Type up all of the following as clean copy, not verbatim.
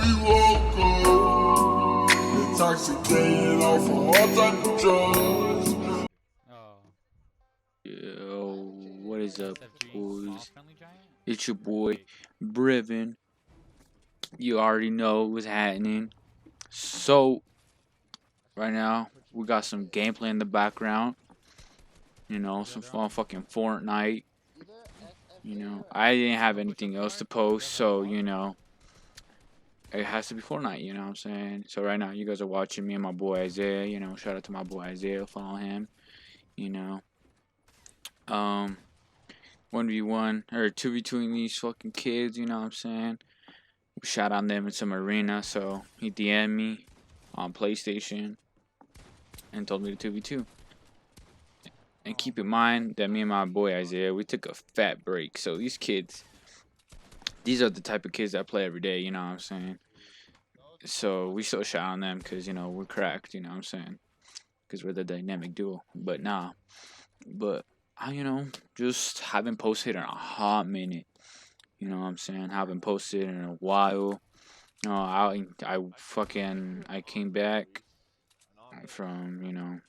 we woke up, intoxicated off of all type of drugs. Oh, Yo, what is up, SFG, small boys? friendly giant? It's your boy, Brivin. You already know what's happening. So, right now, we got some gameplay in the background. You know, some fun fucking Fortnite. You know, I didn't have anything else to post, so, you know, it has to be Fortnite, you know what I'm saying? So, right now, you guys are watching me and my boy Isaiah. You know, shout out to my boy Isaiah, follow him. You know, um, 1v1 or 2v2ing these fucking kids, you know what I'm saying? Shot on them in some arena, so he DM'd me on PlayStation and told me to 2v2. And keep in mind that me and my boy Isaiah, we took a fat break. So these kids, these are the type of kids that play every day, you know what I'm saying? So we still shot on them because, you know, we're cracked, you know what I'm saying? Because we're the dynamic duo. But nah, but I, you know, just haven't posted in a hot minute. You know what I'm saying? Haven't posted in a while. No, I came back from, you know,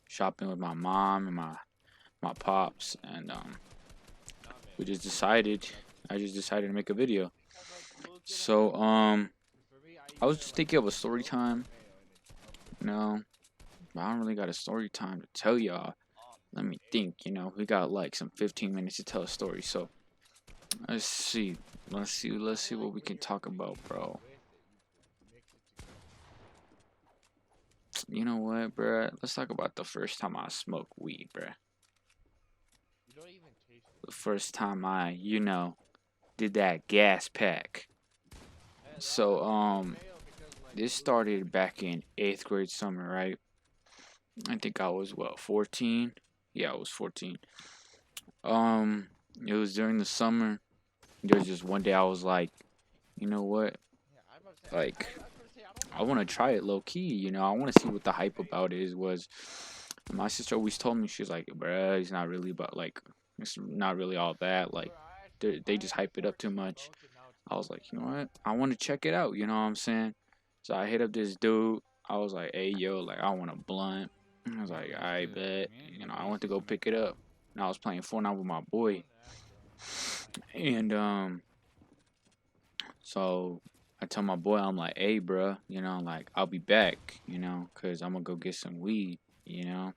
shopping with my mom and my pops, and we just decided I just decided to make a video. So I was just thinking of a story time. You know, but I don't really got a story time to tell y'all. Let me think. You know, we got like some 15 minutes to tell a story. So let's see. Let's see what we can talk about, bro. You know what, bruh? Let's talk about the first time I smoked weed, bruh. The first time I, you know, did that gas pack. So, this started back in 8th grade summer, right? I think I was, what, 14? Yeah, I was 14. Um, it was during the summer. There was just one day I was like, you know what? Like, I want to try it low key, you know? I want to see what the hype about it was. My sister always told me, she was like, bruh, it's not really about, like, it's not really all that. Like, they just hype it up too much. I was like, you know what? I want to check it out, you know what I'm saying? So I hit up this dude. I was like, hey, yo, like, I want a blunt. I was like, I bet. You know, I went to go pick it up. And I was playing Fortnite with my boy. And, so I tell my boy, I'm like, hey, bruh, you know, like, I'll be back, you know, because I'm going to go get some weed, you know?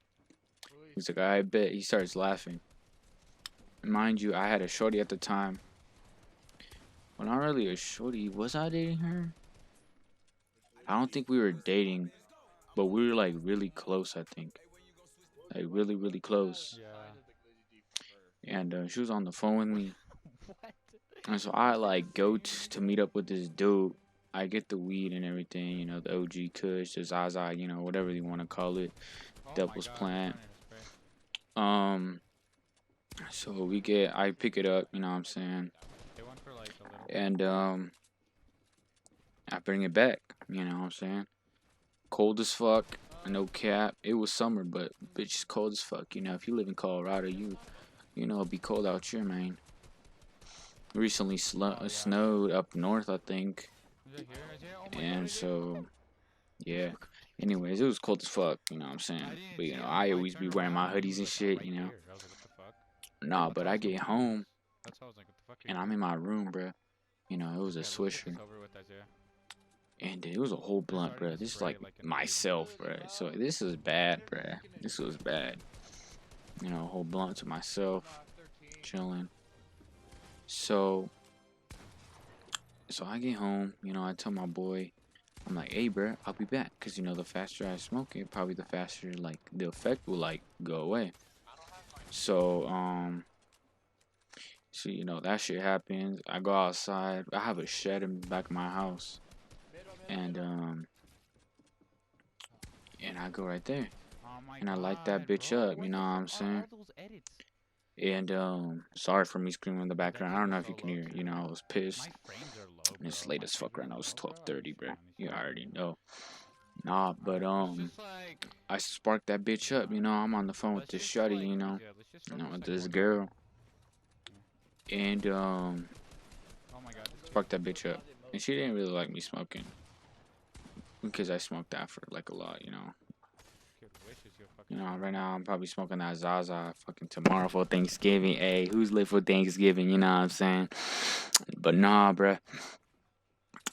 He's like, I bet. He starts laughing. Mind you, I had a shorty at the time. Well, not really a shorty. Was I dating her? I don't think we were dating, but we were like really close, I think. Like really, really close. Yeah. And she was on the phone with me. What? And so I like go to meet up with this dude. I get the weed and everything, you know, the OG Kush, the Zaza, you know, whatever you want to call it, Oh my Devil's god, Plant. they're trying to spray. Um, so I pick it up, you know what I'm saying, They went for like a little. and I bring it back, you know what I'm saying. Cold as fuck, no cap. It was summer, but bitch, it's cold as fuck. You know, if you live in Colorado, you know it'll be cold out here, man. Recently snowed up north, I think, Is it here? Is it here? Oh my god, and is it? so yeah. Anyways, it was cold as fuck, you know what I'm saying. I didn't But you see know, him. I I always be turned wearing my around and he hoodies was and like shit, right you know. here. I was like, what the fuck? Nah, That's but why I I was get confused. home That's why I was like, what the fuck are you and I'm doing? in my room, bruh. You know, it was a Okay, let's get this swisher, over with, Isaiah. and it was a whole They're blunt, starting bruh. to This is spray like like in waves now. myself, bruh. So this is bad, bruh. This was bad. You know, a whole blunt to myself, chilling. So I get home, you know, I tell my boy, I'm like, hey, bruh, I'll be back. Because, you know, the faster I smoke it, probably the faster, like, the effect will, like, go away. So, you know, that shit happens. I go outside. I have a shed in the back of my house. And I go right there. Oh my And I light that god, bitch bro. up, Where you know the what fuck I'm are saying? all those edits? And, sorry for me screaming in the Dude, that background. I kid don't was know if so you can low hear, too. you know, I was pissed. My frames are low, And it's bro. late My as fuck frames right are now. It's low, bro. I need 12:30, to bro. turn on these You frames. already know. Nah, but, Alright, let's just like I sparked that bitch up, you know. I'm on the phone with let's this just shawty, like yeah, let's just you know, focus with like this one by one. girl. And, Oh my god, this kid. sparked that bitch up. And she didn't really like me smoking. Because I smoked that for like a lot, you know. Kid wishes you're fucking. You know, right now I'm probably smoking that Zaza fucking tomorrow for Thanksgiving. Hey, who's lit for Thanksgiving? You know what I'm saying? But nah, bruh.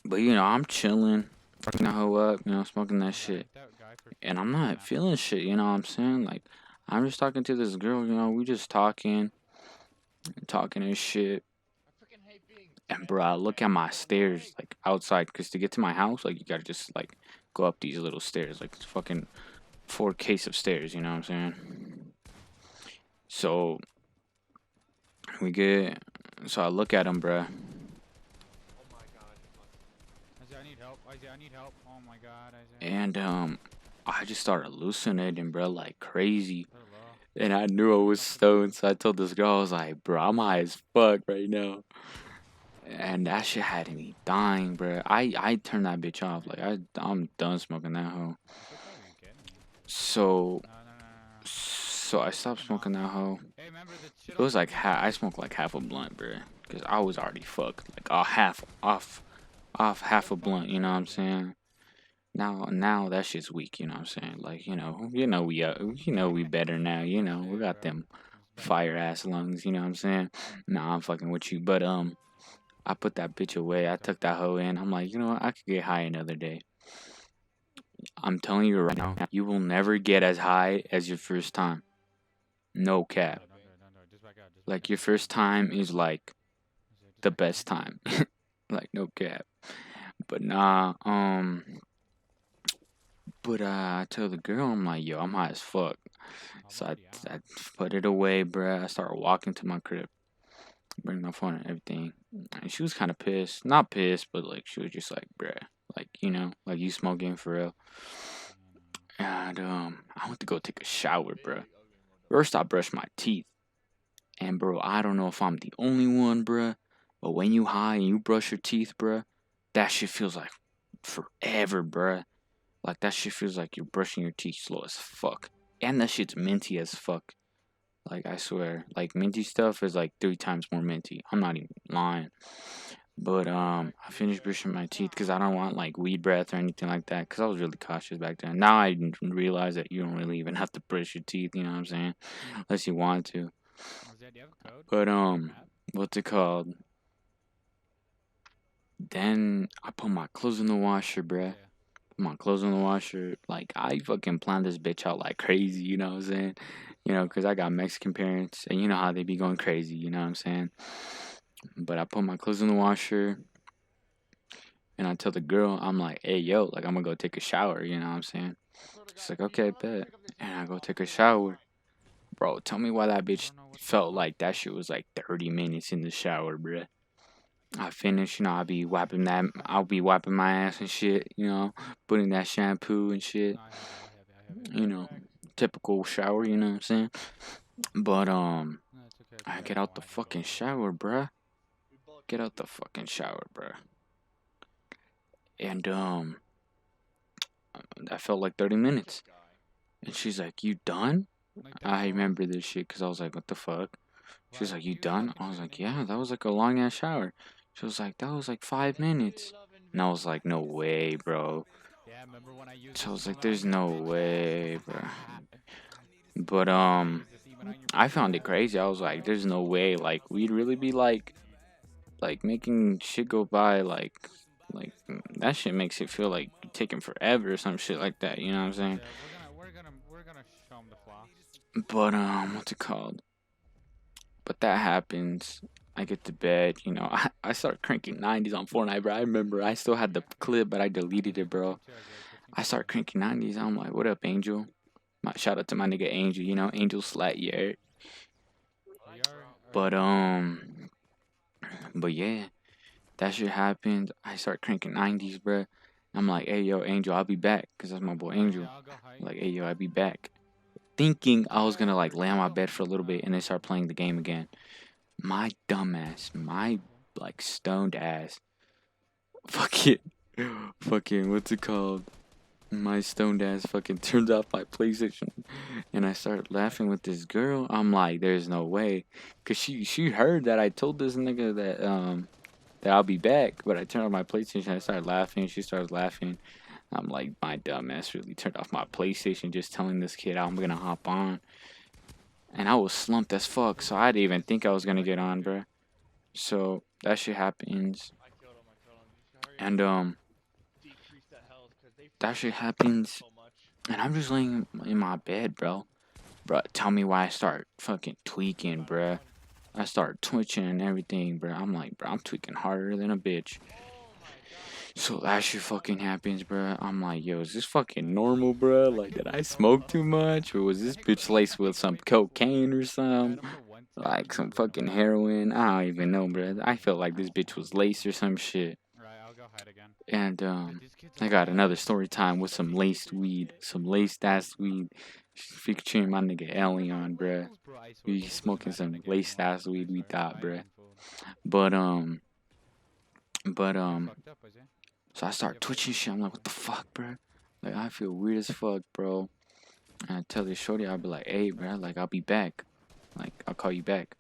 But you know, I'm chilling, fucking that hoe up, you know, smoking that shit. That guy for And I'm not feeling shit, you know what I'm saying? Like, I'm just talking to this girl, you know, we just talking and shit. And bro, I look at my stairs, like outside, because to get to my house, like, you gotta just, like, go up these little stairs, like, it's fucking 4 case of stairs, you know what I'm saying? So, so I look at him, bruh. Isaiah, I need help. Isaiah, I need help. Oh my god, Isaiah. And, I just started hallucinating, bro, like crazy. They're low. And I knew I was stoned, so I told this girl, I was like, bro, I'm high as fuck right now. And that shit had me dying, bro. I turned that bitch off. Like, I'm done smoking that hoe. They're probably getting me. So, No. so I stopped smoking that hoe. Hey, remember the shit It was like I smoked like half a blunt, bro. Because I was already fucked. Like, off half a blunt, you know what I'm saying? Now that shit's weak, you know what I'm saying? Like, you know we better now, you know, we got them fire ass lungs, you know what I'm saying? Nah, I'm fucking with you, but I put that bitch away. I took that hoe in. I'm like, you know what? I could get high another day. I'm telling you right now, you will never get as high as your first time. No cap. Just back out. Like, your first time is like the best time. Like, no cap. But nah, I tell the girl, I'm like, yo, I'm high as fuck. So I put it away, bruh. I started walking to my crib, bring my phone and everything. And she was kind of pissed. Not pissed, but like, she was just like, bruh, like, you know, like, you smoking for real. And I went to go take a shower, bruh. First, I brushed my teeth. And, bro, I don't know if I'm the only one, bruh, but when you high and you brush your teeth, bruh, that shit feels like forever, bruh. Like, that shit feels like you're brushing your teeth slow as fuck. And that shit's minty as fuck. Like, I swear. Like, minty stuff is like 3 times more minty. I'm not even lying. But, I finished brushing my teeth because I don't want, like, weed breath or anything like that. Because I was really cautious back then. Now I realize that you don't really even have to brush your teeth, you know what I'm saying? Unless you want to. Isaiah, do you have a code? But, what's it called? Then I put my clothes in the washer, bruh. Yeah. My clothes in the washer. Like, I fucking planned this bitch out like crazy, you know what I'm saying? You know, because I got Mexican parents, and you know how they be going crazy, you know what I'm saying? But I put my clothes in the washer, and I tell the girl, I'm like, hey, yo, like, I'm gonna go take a shower, you know what I'm saying? She's like, okay, bet. And I go take a shower. Bro, tell me why that bitch felt like that shit was like 30 minutes in the shower, bruh. I finish, you know, I'll be wiping my ass and shit, you know, putting that shampoo and shit, No, I have it. you know, typical shower, you know what I'm saying? But, No, it's okay. I get out the fucking shower, bruh. Get out the fucking shower, bruh. And, that felt like 30 minutes. And she's like, you done? I remember this shit because I was like, what the fuck? She was like, you done? I was like, yeah, that was like a long ass shower. She was like, that was like 5 minutes. And I was like, no way, bro. Yeah, remember when I used So I was like, there's no way, bro. But, I found it crazy. I was like, there's no way. Like, we'd really be like making shit go by. Like, that shit makes it feel like taking forever or some shit like that. You know what I'm saying? Yeah, we're gonna show him the flaw. But, what's it called? But that happens. I get to bed, you know. I start cranking 90s on Fortnite, bro. I remember I still had the clip, but I deleted it, bro. I start cranking 90s. I'm like, what up, Angel? Shout out to my nigga Angel, you know, Angel Slat, yeah. But yeah, that shit happened. I start cranking 90s, bro. I'm like, hey, yo, Angel, I'll be back. Because that's my boy, Angel. Like, hey, yo, I'll be back. Thinking I was going to, like, lay on my bed for a little bit and then start playing the game again. My dumbass, my, like, stoned ass. Fucking, what's it called? My stoned ass fucking turned off my PlayStation. And I started laughing with this girl. I'm like, there's no way. Because she heard that I told this nigga that, that I'll be back. But I turned on my PlayStation. I started laughing. She started laughing. I'm like, my dumb ass really turned off my PlayStation just telling this kid I'm gonna hop on. And I was slumped as fuck, so I didn't even think I was gonna get on, bruh. So that shit happens. And that shit happens, and I'm just laying in my bed, bro. Bruh, tell me why I start fucking tweaking, bruh. I start twitching and everything, bruh. I'm like, bruh, I'm tweaking harder than a bitch. So that shit fucking happens, bruh. I'm like, yo, is this fucking normal, bruh? Like, did I smoke too much? Or was this bitch laced with some cocaine or something? Like, some fucking heroin? I don't even know, bruh. I felt like this bitch was laced or some shit. Right, I'll go hide again. And, I got another story time with some laced weed. Some laced ass weed. Featuring my nigga Elion, bruh. We smoking some laced ass weed, we thought, bruh. But, so I start twitching shit. I'm like, what the fuck, bruh? Like, I feel weird as fuck, bro. And I tell this shorty, I'll be like, hey, bruh, like, I'll be back. Like, I'll call you back.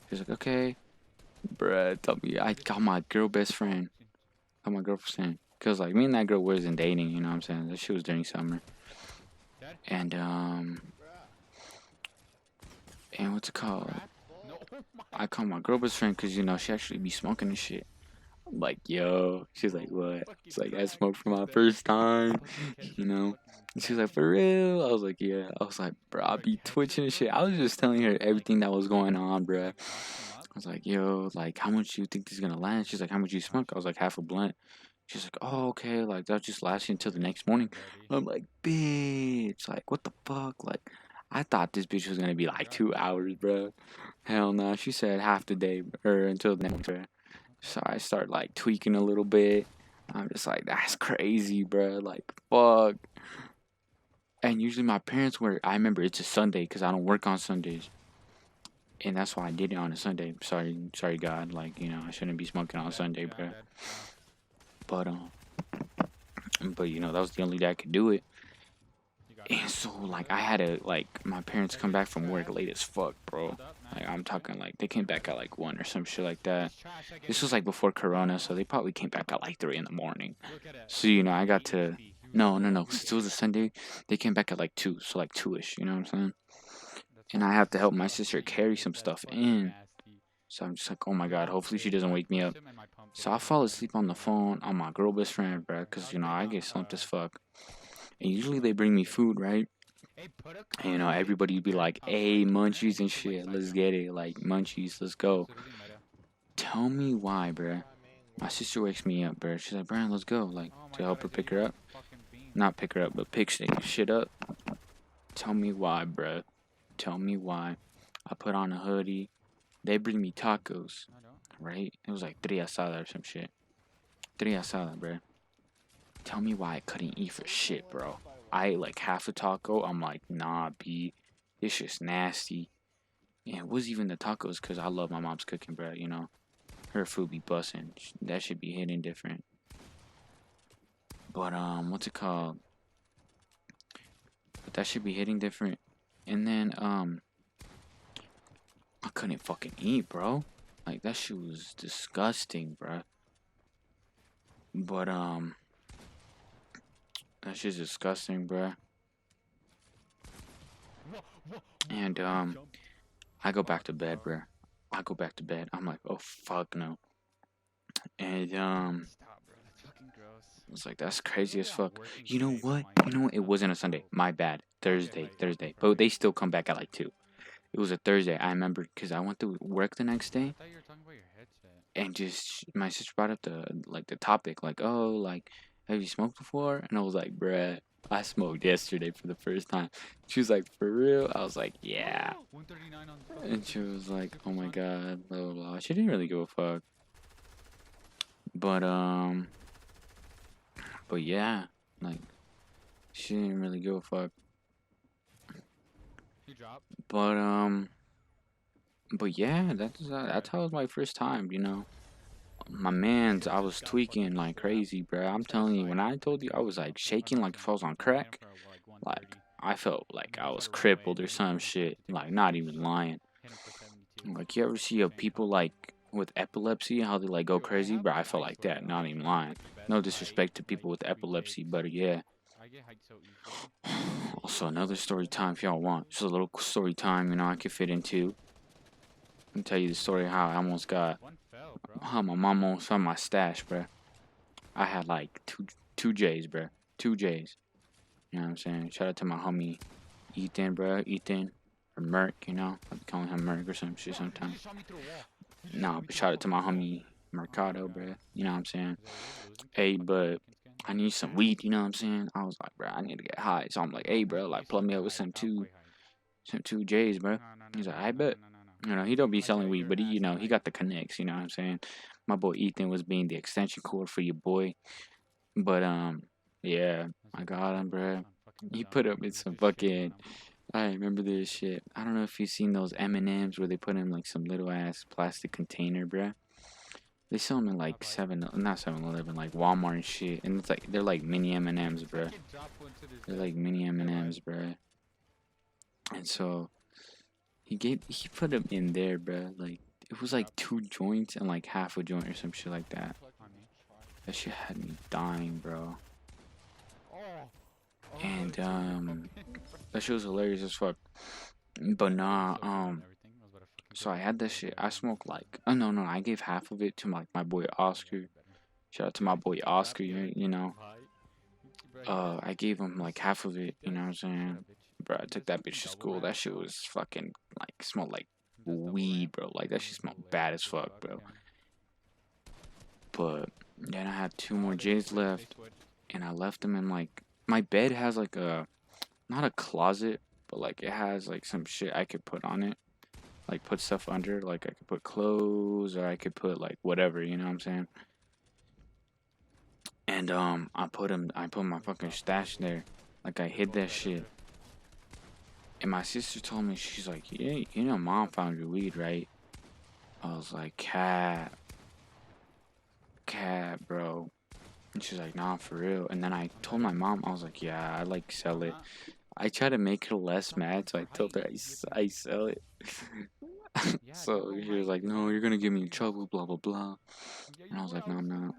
She's like, okay. Bruh, tell me, I got my girl best friend. Got my girlfriend. Because, like, me and that girl wasn't dating, you know what I'm saying? That shit was during summer. And what's it called? I call my girl best friend because, you know, she actually be smoking and shit. I'm like, yo. She's like, what? It's like, I smoked for my first time, you know? And she's like, for real? I was like, yeah. I was like, bro, I be twitching and shit. I was just telling her everything that was going on, bro. I was like, yo, like, how much do you think this is gonna last? She's like, how much you smoke? I was like, half a blunt. She's like, oh, okay, like, that'll just last you until the next morning. I'm like, bitch, like, what the fuck? Like, I thought this bitch was gonna be like 2 hours, bro. Hell no, she said half the day, or until the next day. So I start, like, tweaking a little bit. I'm just like, that's crazy, bro. Like, fuck. And usually my parents were, I remember it's a Sunday because I don't work on Sundays. And that's why I did it on a Sunday. Sorry, God. Like, you know, I shouldn't be smoking on Sunday, bro. But you know, that was the only day I could do it. And so, like, I had to, like, my parents come back from work late as fuck, bro. Like, I'm talking, like, they came back at, like, 1 or some shit like that. This was, like, before Corona, so they probably came back at, like, 3 in the morning. So, you know, I got to, no. Since it was a Sunday, they came back at, like, 2, so, like, 2-ish, you know what I'm saying? And I have to help my sister carry some stuff in. So I'm just like, oh my god, hopefully she doesn't wake me up. So I fall asleep on the phone on my girl best friend, bro, because, you know, I get slumped as fuck. And usually they bring me food, right? And, you know, everybody would be like, hey, munchies and shit, let's get it. Like, munchies, let's go. Tell me why, bro. My sister wakes me up, bro. She's like, Brian, let's go. Like, to help her pick her up. Not pick her up, but pick shit up. Tell me why, bro. Tell me why. I put on a hoodie. They bring me tacos, right? It was like 3 asada or some shit. 3 asada, bro. Tell me why I couldn't eat for shit, bro. I ate like half a taco. I'm like, nah, B. It's just nasty. And it was even the tacos because I love my mom's cooking, bro. You know, her food be bussin'. That should be hitting different. But, what's it called? But that should be hitting different. And then, I couldn't fucking eat, bro. Like, that shit was disgusting, bro. But, that shit's disgusting, bro. And, I go back to bed, bro. I go back to bed. I'm like, oh, fuck no. And, it's like, that's crazy as fuck. You know what? It wasn't a Sunday. My bad. Thursday. But they still come back at like 2. It was a Thursday. I remember because I went to work the next day. And just, my sister brought up the topic. Like, oh, like, have you smoked before? And I was like, bruh, I smoked yesterday for the first time. She was like, for real? I was like, yeah. And she was like, oh my god, blah, blah, blah. She didn't really give a fuck. But yeah, like, she didn't really give a fuck. But yeah, that's how it was my first time, you know. My man's, I was tweaking like crazy, bro. I'm telling you, when I told you I was like shaking like if I was on crack, like I felt like I was crippled or some shit. Like, not even lying. Like, you ever see people like with epilepsy, how they like go Dude, I crazy, have bro. I like felt ice like right that. now. Not even It's lying. fucking bad No for height disrespect to in like people with 3 weeks. epilepsy, but yeah. I get height so easily. Also, another story time if y'all want. Just a little story time, I could fit into. Let me tell you the story how I almost got, One fell, bro. how my mom almost found my stash, bro. I had like two J's, bro. Two J's. You know what I'm saying? Shout out to my homie Ethan, bro. Ethan. Or Merc, I be calling him Merc or some shit Bro, he sometimes. just shot me through a wall. He just shot Nah, me but through a shout wall out to through my the wall. homie Mercado, bro. You know what I'm saying? Is that we're losing to Hey, fucking but American skin? I need some weed, you know what I'm saying? I was like, bro, I need to get high. So I'm like, hey, bro, like, plug me up with some two J's, bro. He's like, I bet. He don't be selling weed, but he got the connects, you know what I'm saying? My boy Ethan was being the extension cord for your boy. But, yeah, I got him, bro. He put up with some fucking, I remember this shit. I don't know if you've seen those M&Ms where they put in, like, some little ass plastic container, bro. They sell them in, like, not 7-Eleven, like, Walmart and shit. And it's like, they're like mini M&Ms, bro. They're like mini M&Ms, bro. And so, he put them in there, bro. Like, it was like 2 joints and like half a joint or some shit like that. That shit had me dying, bro. And that shit was hilarious as fuck. But nah, so I had that shit. I smoked like, oh no, I gave half of it to my boy Oscar. Shout out to my boy Oscar, you know. I gave him like half of it, you know what I'm saying? Bro, I took that bitch to school. That shit was fucking like smelled like weed, bro. Like that shit smelled bad as fuck, bro. But then I had 2 more J's left, and I left them in like my bed has like a not a closet, but like it has like some shit I could put on it, like put stuff under. Like I could put clothes, or I could put like whatever, you know what I'm saying? And I put my fucking stash there, like I hid that shit. And my sister told me, she's like, yeah, mom found your weed, right? I was like, cat, bro. And she's like, nah, for real. And then I told my mom, I was like, yeah, I like sell it. I try to make her less mad, so I told her I sell it. So she was like, no, you're gonna get me in trouble, blah blah blah. And I was like, no, I'm not.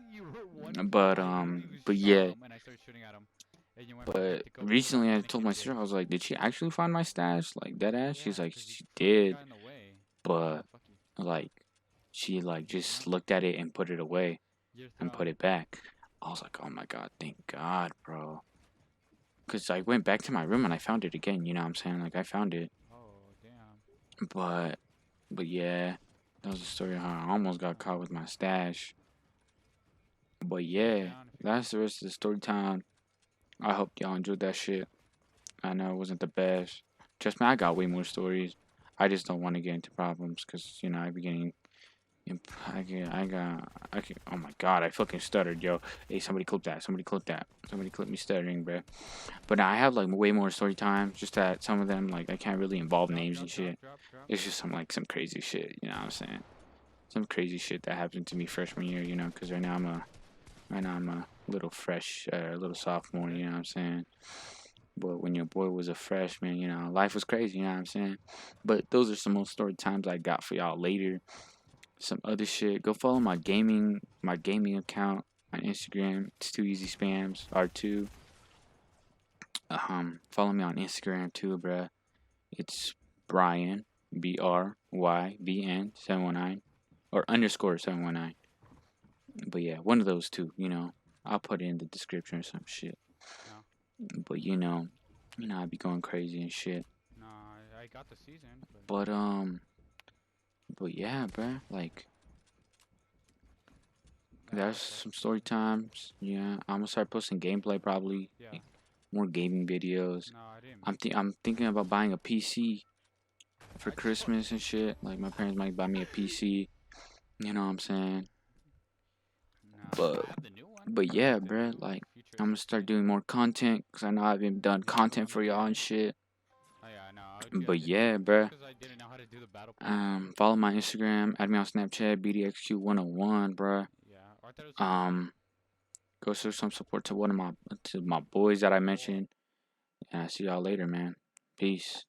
But yeah. But recently I told my sister, I was like, did she actually find my stash? Like dead ass? She's like, she did, but like she like just looked at it and put it away and put it back. I was like, oh my god, thank God, bro. Cause I went back to my room and I found it again. You know what I'm saying? Like I found it. But yeah, that was the story of how I almost got caught with my stash. But yeah, that's the rest of the story time. I hope y'all enjoyed that shit. I know it wasn't the best. Trust me, I got way more stories. I just don't want to get into problems because I be getting. Oh my god, I fucking stuttered, yo. Hey, somebody clip that. Somebody clip me stuttering, bro. But I have like way more story time. Just that some of them, like, I can't really involve names and shit. It's just some crazy shit, you know what I'm saying? Some crazy shit that happened to me freshman year, because right now I'm a little fresh, little sophomore, you know what I'm saying? But when your boy was a freshman, life was crazy, you know what I'm saying? But those are some more story times I got for y'all later. Some other shit. Go follow my gaming account on Instagram. It's Too Easy Spams R2. Follow me on Instagram too, bruh. It's Brian BRYVN 719 or underscore 719. But yeah, one of those two. I'll put it in the description or some shit. But I be going crazy and shit. No, I got the season. But yeah, bruh. Like. There's some story times. Yeah, I'm gonna start posting gameplay probably. Like, more gaming videos. No, I didn't. I'm thinking about buying a PC for Christmas and shit. Like my parents might buy me a PC. You know what I'm saying? But yeah, bro. Like I'm gonna start doing more content because I know I haven't done content for y'all and shit. But yeah, bro. Follow my Instagram. Add me on Snapchat. BDXQ101, bro. Go show some support to my boys that I mentioned. And I see y'all later, man. Peace.